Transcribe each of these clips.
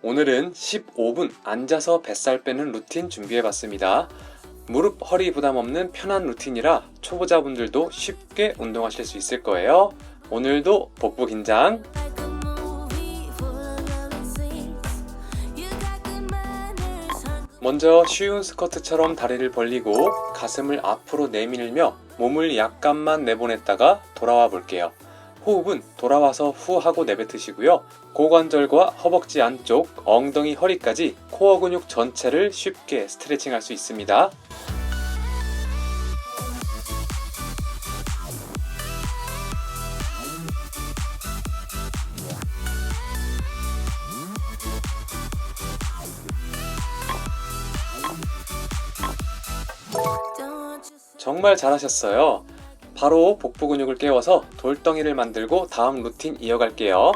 오늘은 15분 앉아서 뱃살 빼는 루틴 준비해봤습니다. 무릎, 허리 부담 없는 편한 루틴이라 초보자분들도 쉽게 운동하실 수 있을 거예요. 오늘도 복부 긴장. 먼저 쉬운 스쿼트처럼 다리를 벌리고 가슴을 앞으로 내밀며 몸을 약간만 내보냈다가 돌아와 볼게요. 호흡은 돌아와서 후 하고 내뱉으시고요. 고관절과 허벅지 안쪽, 엉덩이, 허리까지 코어 근육 전체를 쉽게 스트레칭 할 수 있습니다. 정말 잘하셨어요. 바로 복부 근육을 깨워서 돌덩이를 만들고 다음 루틴 이어갈게요.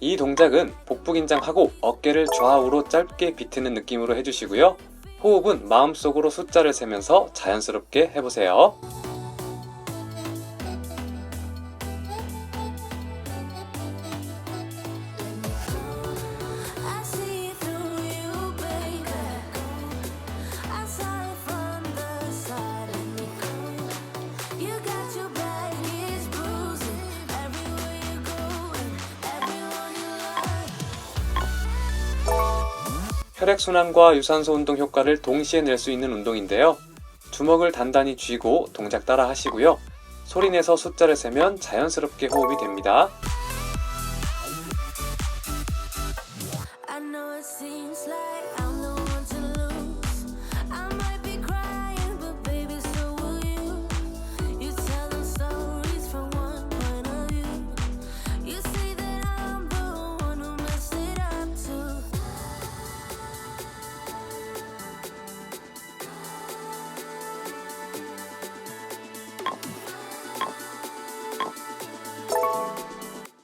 이 동작은 복부 긴장하고 어깨를 좌우로 짧게 비트는 느낌으로 해주시고요. 호흡은 마음속으로 숫자를 세면서 자연스럽게 해보세요. 혈액순환과 유산소 운동 효과를 동시에 낼 수 있는 운동인데요. 주먹을 단단히 쥐고 동작 따라 하시고요. 소리내서 숫자를 세면 자연스럽게 호흡이 됩니다.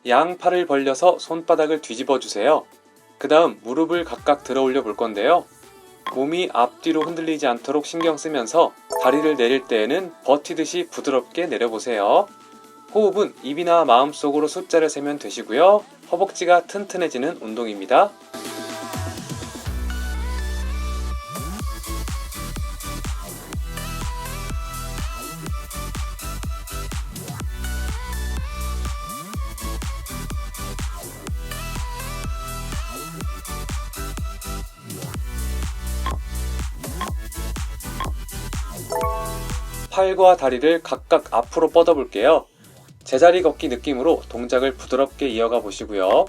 양팔을 벌려서 손바닥을 뒤집어 주세요. 그 다음 무릎을 각각 들어 올려 볼 건데요. 몸이 앞뒤로 흔들리지 않도록 신경 쓰면서 다리를 내릴 때에는 버티듯이 부드럽게 내려보세요. 호흡은 입이나 마음속으로 숫자를 세면 되시고요. 허벅지가 튼튼해지는 운동입니다. 팔과 다리를 각각 앞으로 뻗어 볼게요. 제자리 걷기 느낌으로 동작을 부드럽게 이어가 보시고요.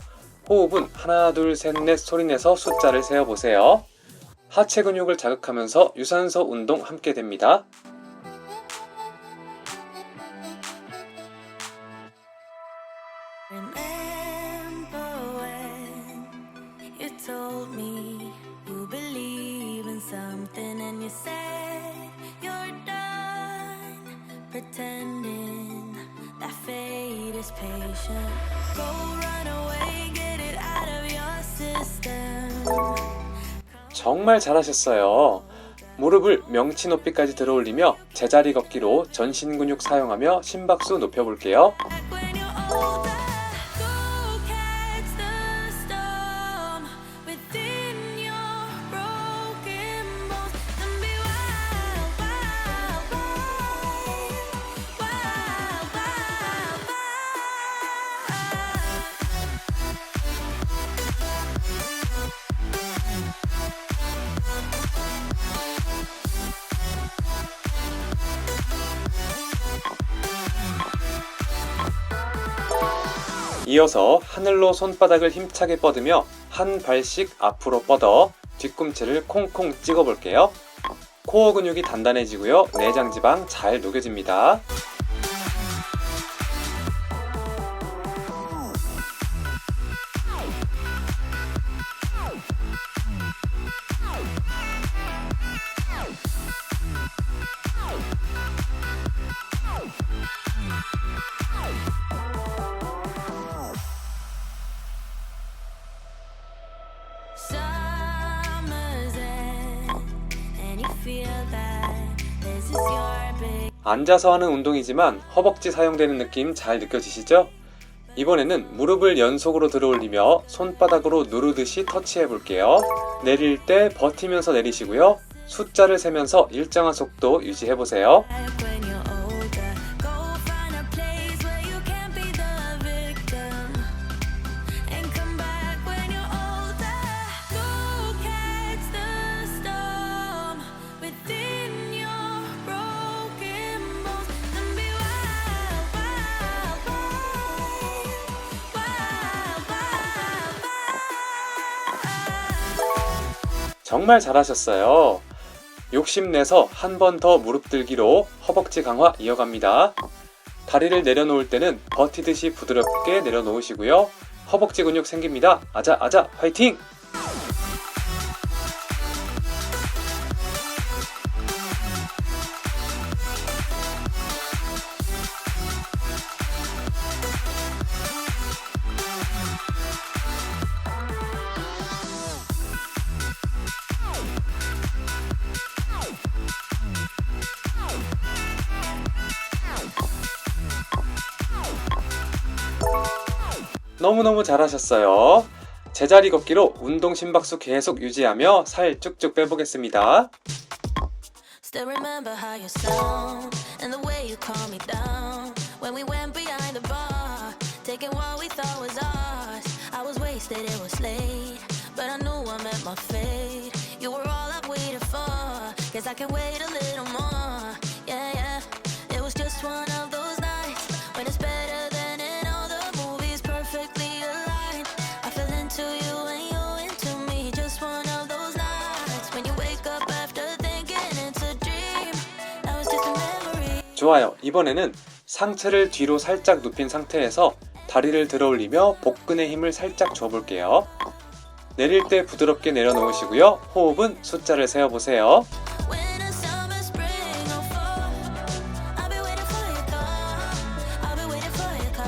호흡은 하나, 둘, 셋, 넷 소리내서 숫자를 세어 보세요. 하체 근육을 자극하면서 유산소 운동 함께 됩니다. 정말 잘하셨어요. 무릎을 명치 높이까지 들어 올리며 제자리 걷기로 전신 근육 사용하며 심박수 높여볼게요. 이어서 하늘로 손바닥을 힘차게 뻗으며 한 발씩 앞으로 뻗어 뒤꿈치를 콩콩 찍어 볼게요. 코어 근육이 단단해지고요. 내장 지방 잘 녹여집니다. 앉아서 하는 운동이지만 허벅지 사용되는 느낌 잘 느껴지시죠? 이번에는 무릎을 연속으로 들어올리며 손바닥으로 누르듯이 터치해 볼게요. 내릴 때 버티면서 내리시고요. 숫자를 세면서 일정한 속도 유지해 보세요. 정말 잘하셨어요. 욕심내서 한 번 더 무릎 들기로 허벅지 강화 이어갑니다. 다리를 내려놓을 때는 버티듯이 부드럽게 내려놓으시고요. 허벅지 근육 생깁니다. 아자 아자 화이팅! 너무너무 잘하셨어요. 제자리 걷기로 운동 심박수 계속 유지하며 살 쭉쭉 빼보겠습니다. Still remember how you sound and the way you calm me down when we went behind the bar, taking what we thought was ours. I was wasted, it was late, but I knew I met my fate. You were all I've waited for, guess I can wait a little more. Yeah, yeah, it was just one of those nights when it's better than in all the movies, perfectly aligned. I fell into you and you into me, just one of those nights when you wake up after thinking it's a dream. Now it's just a memory. 좋아요. 이번에는 상체를 뒤로 살짝 눕힌 상태에서 다리를 들어 올리며 복근의 힘을 살짝 줘볼게요. 내릴 때 부드럽게 내려놓으시고요. 호흡은 숫자를 세어보세요. Winter, summer, spring, or fall, I'll be waiting for your call. I'll be waiting for your call.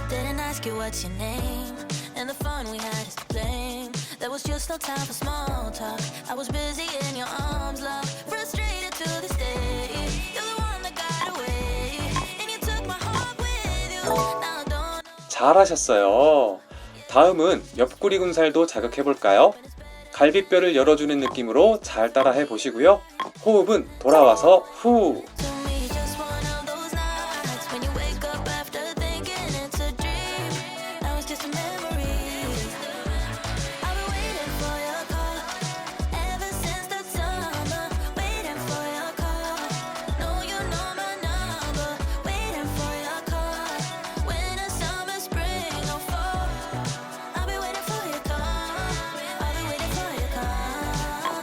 Didn't ask you what's your name, and the fun we had is to blame. There was just no time for small talk. I was busy in your arms, love, frustrated to this day. You're the one that got away, and you took my heart with you. Now I don't know. 잘하셨어요. 다음은 옆구리 군살도 자극해볼까요? 갈비뼈를 열어주는 느낌으로 잘 따라 해보시고요. 호흡은 돌아와서 후. To me, just one of those nights when you wake up after thinking it's a dream. Now it's just a memory. I've been waiting for your call ever since the summer. Waiting for your call. Know you know my number. Waiting for your call. Winter, summer, spring, or fall. I'll be waiting for your call. I'll be waiting for your call.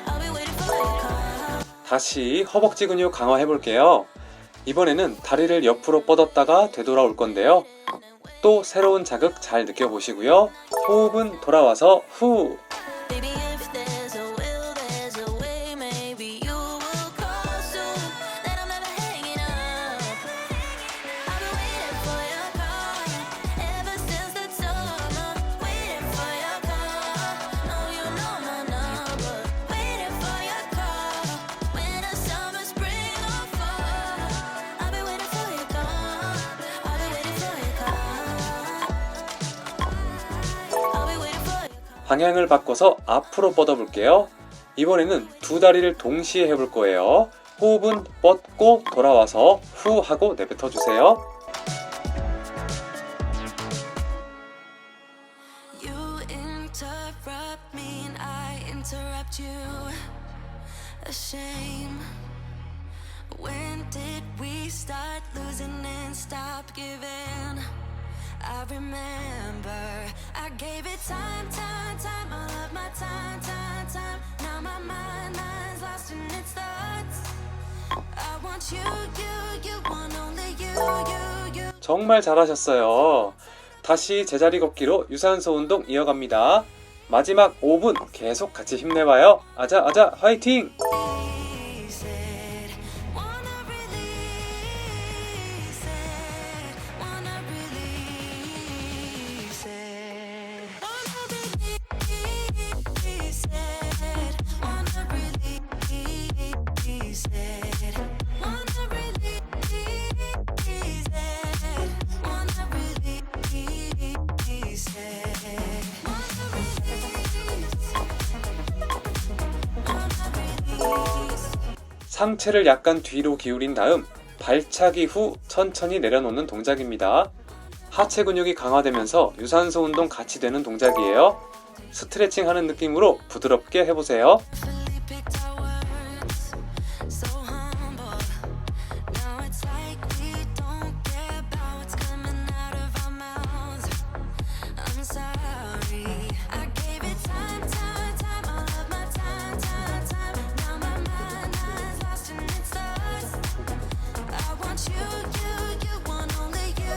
I'll be waiting for your call. 다시 허벅지 근육 강화해볼게요. 이번에는 다리를 옆으로 뻗었다가 되돌아올 건데요. 또 새로운 자극 잘 느껴보시고요. 호흡은 돌아와서 후. Baby, if there's a will, there's a way. Maybe you will call soon. Then I'm never hanging up. I've been waiting for your call ever since the summer. Waiting for your call. Know you know my number. Waiting for your call. Winter, summer, spring, or fall. I'll be waiting for your call. I'll be waiting for your call. I'll be waiting for your call. 방향을 바꿔서 앞으로 뻗어볼게요. 이번에는 두 다리를 동시에 해볼 거예요. 호흡은 뻗고 돌아와서 후 하고 내뱉어주세요. You interrupt me and I interrupt you. A shame. When did we start losing and stop giving? I remember I gave it time, time, time. I love my time, time, time. Now my mind's lost in its thoughts. I want you, you want only you. 정말 잘하셨어요. 다시 제자리 걷기로 유산소 운동 이어갑니다. 마지막 5분 계속 같이 힘내봐요. 아자 아자 화이팅! Release it, wanna release it, wanna release it, wanna release it, wanna release 상체를 약간 뒤로 기울인 다음 발차기 후 천천히 내려놓는 동작입니다. 하체 근육이 강화되면서 유산소 운동 같이 되는 동작이에요. 스트레칭 하는 느낌으로 부드럽게 해보세요. Finally picked our words, so humble. Now it's like we don't care about what's coming out of our mouths. I'm sorry, I gave it time, all of my time. Now my mind is lost in its thoughts. I want you want only you.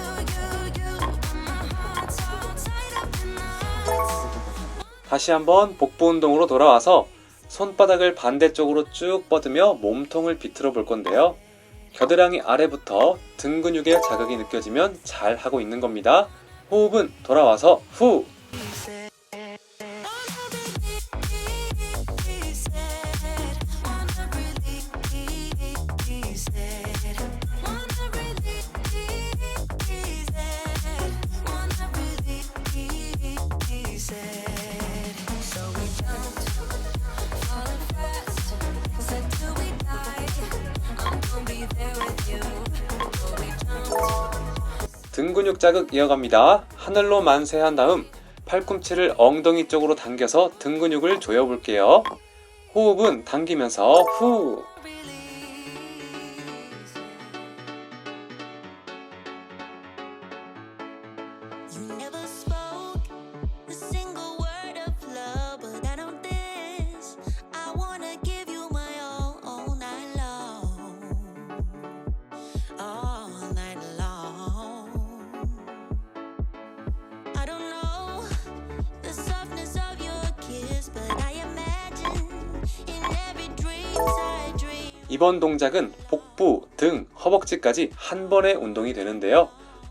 But my heart's all tied up in knots. 다시 한번 복부 운동으로 돌아와서 손바닥을 반대쪽으로 쭉 뻗으며 몸통을 비틀어 볼 건데요. 겨드랑이 아래부터 등 근육에 자극이 느껴지면 잘 하고 있는 겁니다. 호흡은 돌아와서 후! 등 근육 자극 이어갑니다. 하늘로 만세한 다음 팔꿈치를 엉덩이 쪽으로 당겨서 등 근육을 조여볼게요. 호흡은 당기면서 후! You never spoke a single word of love, but I know this. I wanna give you my all night long, all night long. I don't know the softness of your kiss, but I imagine in every dream I dream. 이번 동작은 복부, 등, 허벅지까지 한 번에 운동이 되는데요.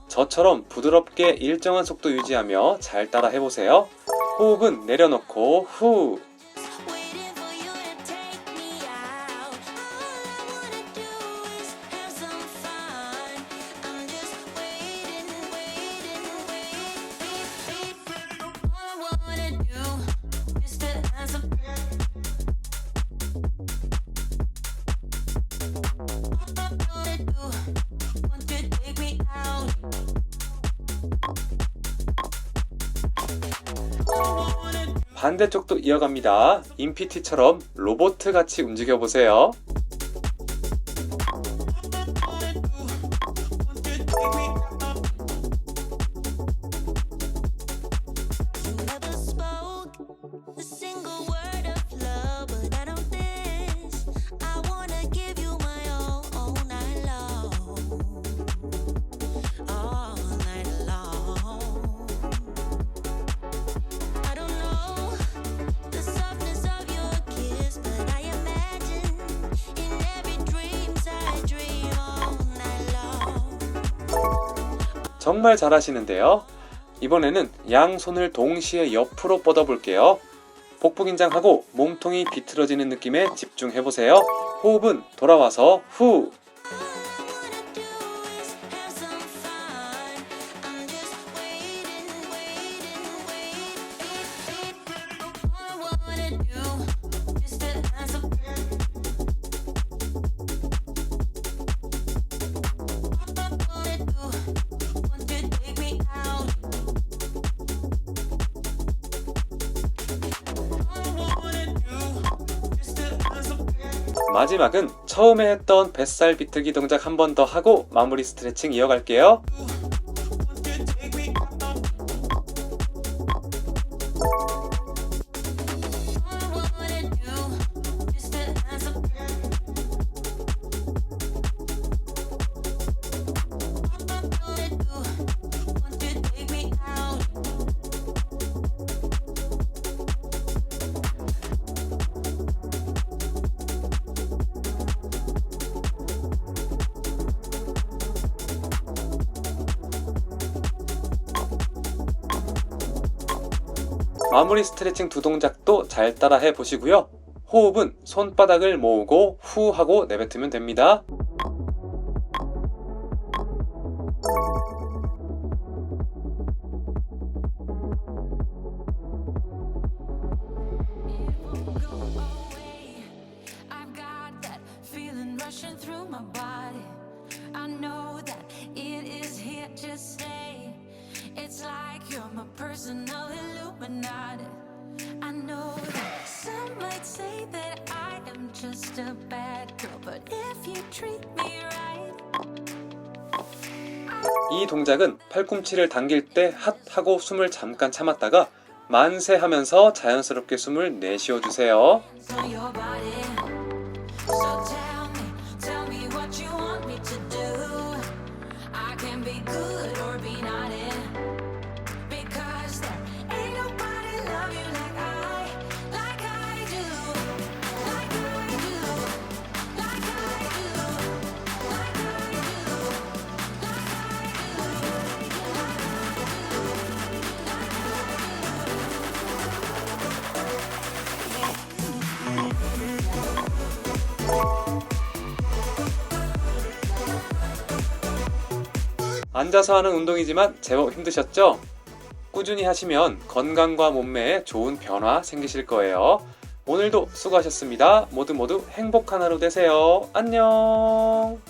저처럼 부드럽게 일정한 속도 유지하며 잘 따라 해보세요. 호흡은 내려놓고 후! Waiting for you to take me out. All I wanna do is have some fun. I'm just waiting. All I wanna do is to have some fun. All I wanna do, want to take me out. 반대쪽도 이어갑니다. 인피티처럼 로봇 같이 움직여보세요. You never spoke a single word of love, but I know this. I wanna give you my all night long, all night long. I don't know the softness of your kiss, but I imagine in every dream I dream all night long. 정말 잘하시는데요. 이번에는 양손을 동시에 옆으로 뻗어볼게요. 복부 긴장하고 몸통이 비틀어지는 느낌에 집중해보세요. 호흡은 돌아와서 후! All I wanna do is have some fun. I'm just waiting. All I wanna do is to have some fun. All I wanna do, want to take me out. All I wanna do is to have some fun. 마지막은 처음에 했던 뱃살 비틀기 동작 한 번 더 하고 마무리 스트레칭 이어갈게요. All I wanna do is to have some fun. All I wanna do, want to take me out. 마무리 스트레칭 두 동작도 잘 따라 해보시고요. 호흡은 손바닥을 모으고 후 하고 내뱉으면 됩니다. I've got that feeling rushing through my body. I know that it is here to stay. It's like you're my personal Illuminati. I know that some might say that I am just a bad girl, but if you treat me right. 이 동작은 팔꿈치를 당길 때 핫 하고 숨을 잠깐 참았다가 만세 하면서 자연스럽게 숨을 내쉬어 주세요. On your body. So tell me what you want me to do. I can be good or be naughty. Because there ain't nobody love you like I do. Like I do. Like I do. Like I do. Like 앉아서 하는 운동이지만 제법 힘드셨죠? 꾸준히 하시면 건강과 몸매에 좋은 변화 생기실 거예요. 오늘도 수고하셨습니다. 모두 행복한 하루 되세요. 안녕!